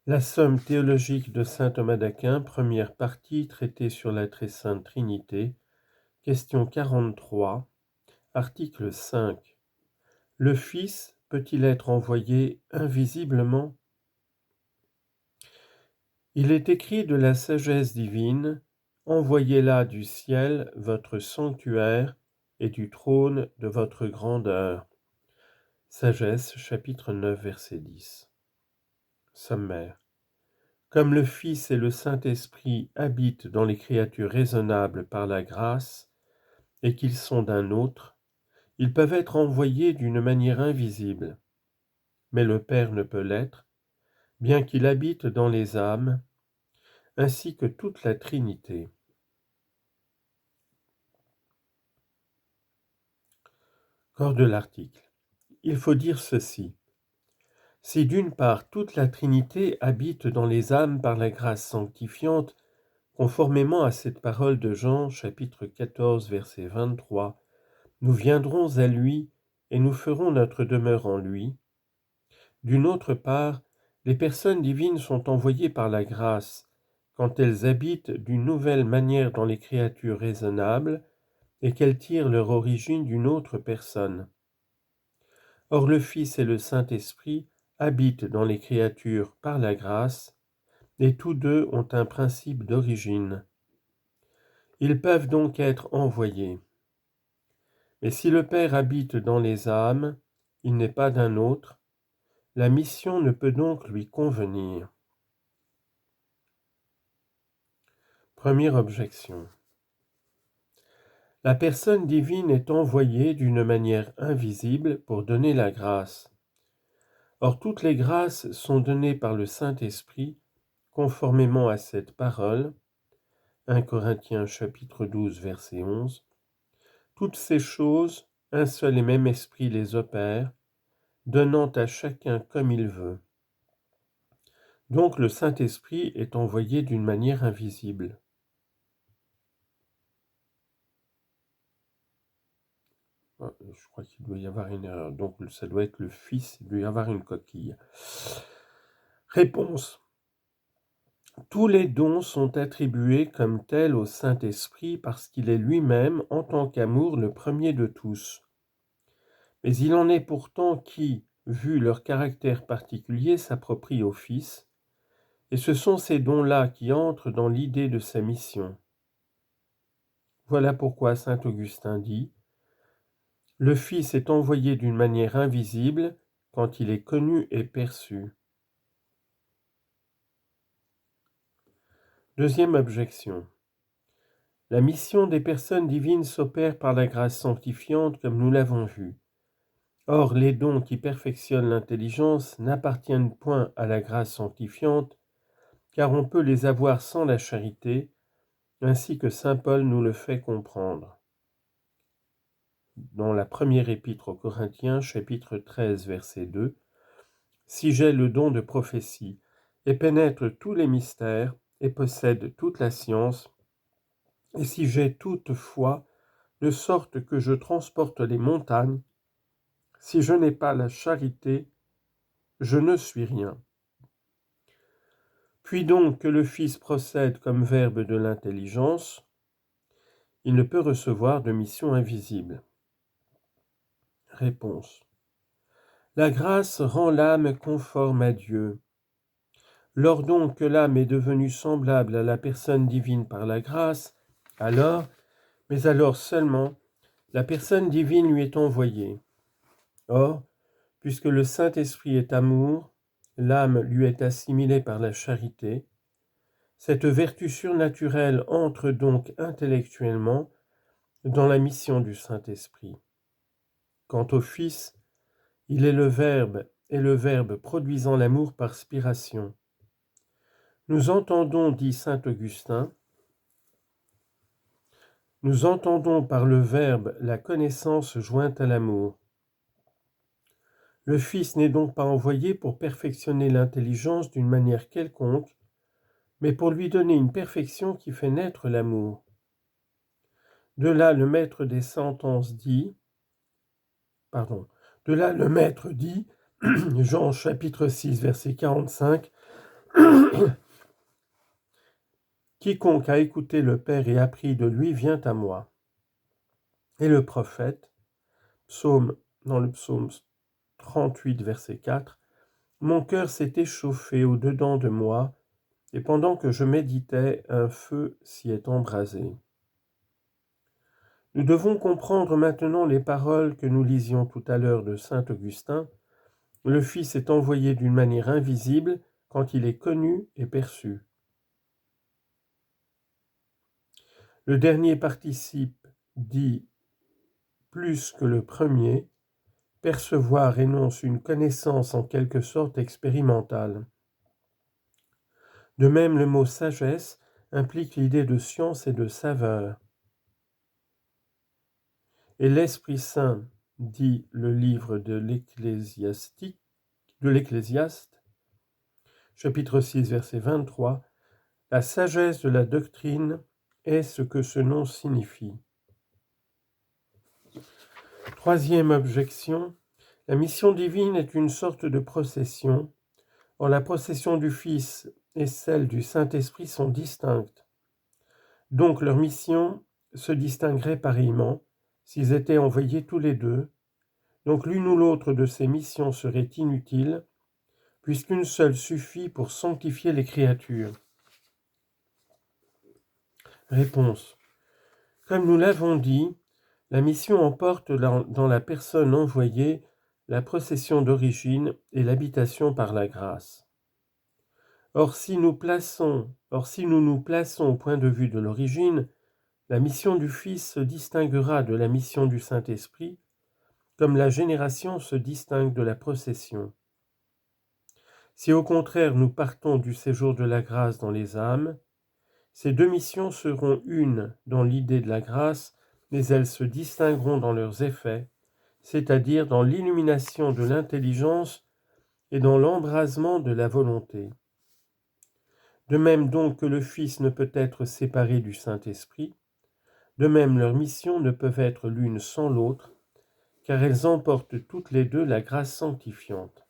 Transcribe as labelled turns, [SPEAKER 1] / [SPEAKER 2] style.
[SPEAKER 1] La somme théologique de saint Thomas d'Aquin, première partie, traité sur la très sainte Trinité, question 43, article 5. Le Fils peut-il être envoyé invisiblement? Il est écrit de la sagesse divine, « Envoyez là du ciel votre sanctuaire et du trône de votre grandeur. » Sagesse, chapitre 9, verset 10. Sommaire. Comme le Fils et le Saint-Esprit habitent dans les créatures raisonnables par la grâce, et qu'ils sont d'un autre, ils peuvent être envoyés d'une manière invisible. Mais le Père ne peut l'être, bien qu'il habite dans les âmes, ainsi que toute la Trinité. Corps de l'article. Il faut dire ceci. Si d'une part toute la Trinité habite dans les âmes par la grâce sanctifiante, conformément à cette parole de Jean, chapitre 14, verset 23, nous viendrons à lui et nous ferons notre demeure en lui. D'une autre part, les personnes divines sont envoyées par la grâce quand elles habitent d'une nouvelle manière dans les créatures raisonnables et qu'elles tirent leur origine d'une autre personne. Or le Fils et le Saint-Esprit habitent dans les créatures par la grâce, et tous deux ont un principe d'origine. Ils peuvent donc être envoyés. Mais si le Père habite dans les âmes, il n'est pas d'un autre, la mission ne peut donc lui convenir. Première objection. La personne divine est envoyée d'une manière invisible pour donner la grâce. Or toutes les grâces sont données par le Saint-Esprit conformément à cette parole, 1 Corinthiens chapitre 12 verset 11, toutes ces choses, un seul et même esprit les opère, donnant à chacun comme il veut. Donc le Saint-Esprit est envoyé d'une manière invisible. Je crois qu'il doit y avoir une erreur. Donc ça doit être le Fils, il doit y avoir une coquille. Réponse. Tous les dons sont attribués comme tels au Saint-Esprit parce qu'il est lui-même, en tant qu'amour, le premier de tous. Mais il en est pourtant qui, vu leur caractère particulier, s'approprient au Fils, et ce sont ces dons-là qui entrent dans l'idée de sa mission. Voilà pourquoi saint Augustin dit « Le Fils est envoyé d'une manière invisible quand il est connu et perçu. » Deuxième objection. La mission des personnes divines s'opère par la grâce sanctifiante comme nous l'avons vu. Or, les dons qui perfectionnent l'intelligence n'appartiennent point à la grâce sanctifiante, car on peut les avoir sans la charité, ainsi que saint Paul nous le fait comprendre. Dans la première épître aux Corinthiens, chapitre 13, verset 2, « Si j'ai le don de prophétie, et pénètre tous les mystères, et possède toute la science, et si j'ai toute foi, de sorte que je transporte les montagnes, si je n'ai pas la charité, je ne suis rien. » Puis donc que le Fils procède comme verbe de l'intelligence, il ne peut recevoir de mission invisible. Réponse. La grâce rend l'âme conforme à Dieu. Lors donc que l'âme est devenue semblable à la personne divine par la grâce, alors, mais alors seulement, la personne divine lui est envoyée. Or, puisque le Saint-Esprit est amour, l'âme lui est assimilée par la charité, cette vertu surnaturelle entre donc intellectuellement dans la mission du Saint-Esprit. Quant au Fils, il est le Verbe, et le Verbe produisant l'amour par spiration. Nous entendons, dit saint Augustin, nous entendons par le Verbe la connaissance jointe à l'amour. Le Fils n'est donc pas envoyé pour perfectionner l'intelligence d'une manière quelconque, mais pour lui donner une perfection qui fait naître l'amour. De là, le maître des sentences dit, Jean chapitre 6, verset 45, Quiconque a écouté le Père et appris de lui vient à moi. Et le prophète, dans le psaume 38, verset 4, mon cœur s'est échauffé au-dedans de moi, et pendant que je méditais, un feu s'y est embrasé. Nous devons comprendre maintenant les paroles que nous lisions tout à l'heure de saint Augustin. Le Fils est envoyé d'une manière invisible quand il est connu et perçu. Le dernier participe dit plus que le premier. Percevoir énonce une connaissance en quelque sorte expérimentale. De même, le mot sagesse implique l'idée de science et de saveur. Et l'Esprit Saint, dit le livre de l'Ecclésiaste, chapitre 6, verset 23, la sagesse de la doctrine est ce que ce nom signifie. Troisième objection, la mission divine est une sorte de procession. Or, la procession du Fils et celle du Saint-Esprit sont distinctes. Donc leur mission se distinguerait pareillement s'ils étaient envoyés tous les deux. Donc l'une ou l'autre de ces missions serait inutile, puisqu'une seule suffit pour sanctifier les créatures. Réponse. Comme nous l'avons dit, la mission emporte dans la personne envoyée la procession d'origine et l'habitation par la grâce. Or, si nous nous plaçons au point de vue de l'origine, la mission du Fils se distinguera de la mission du Saint-Esprit, comme la génération se distingue de la procession. Si au contraire nous partons du séjour de la grâce dans les âmes, ces deux missions seront une dans l'idée de la grâce, mais elles se distingueront dans leurs effets, c'est-à-dire dans l'illumination de l'intelligence et dans l'embrasement de la volonté. De même donc que le Fils ne peut être séparé du Saint-Esprit, de même leurs missions ne peuvent être l'une sans l'autre, car elles emportent toutes les deux la grâce sanctifiante.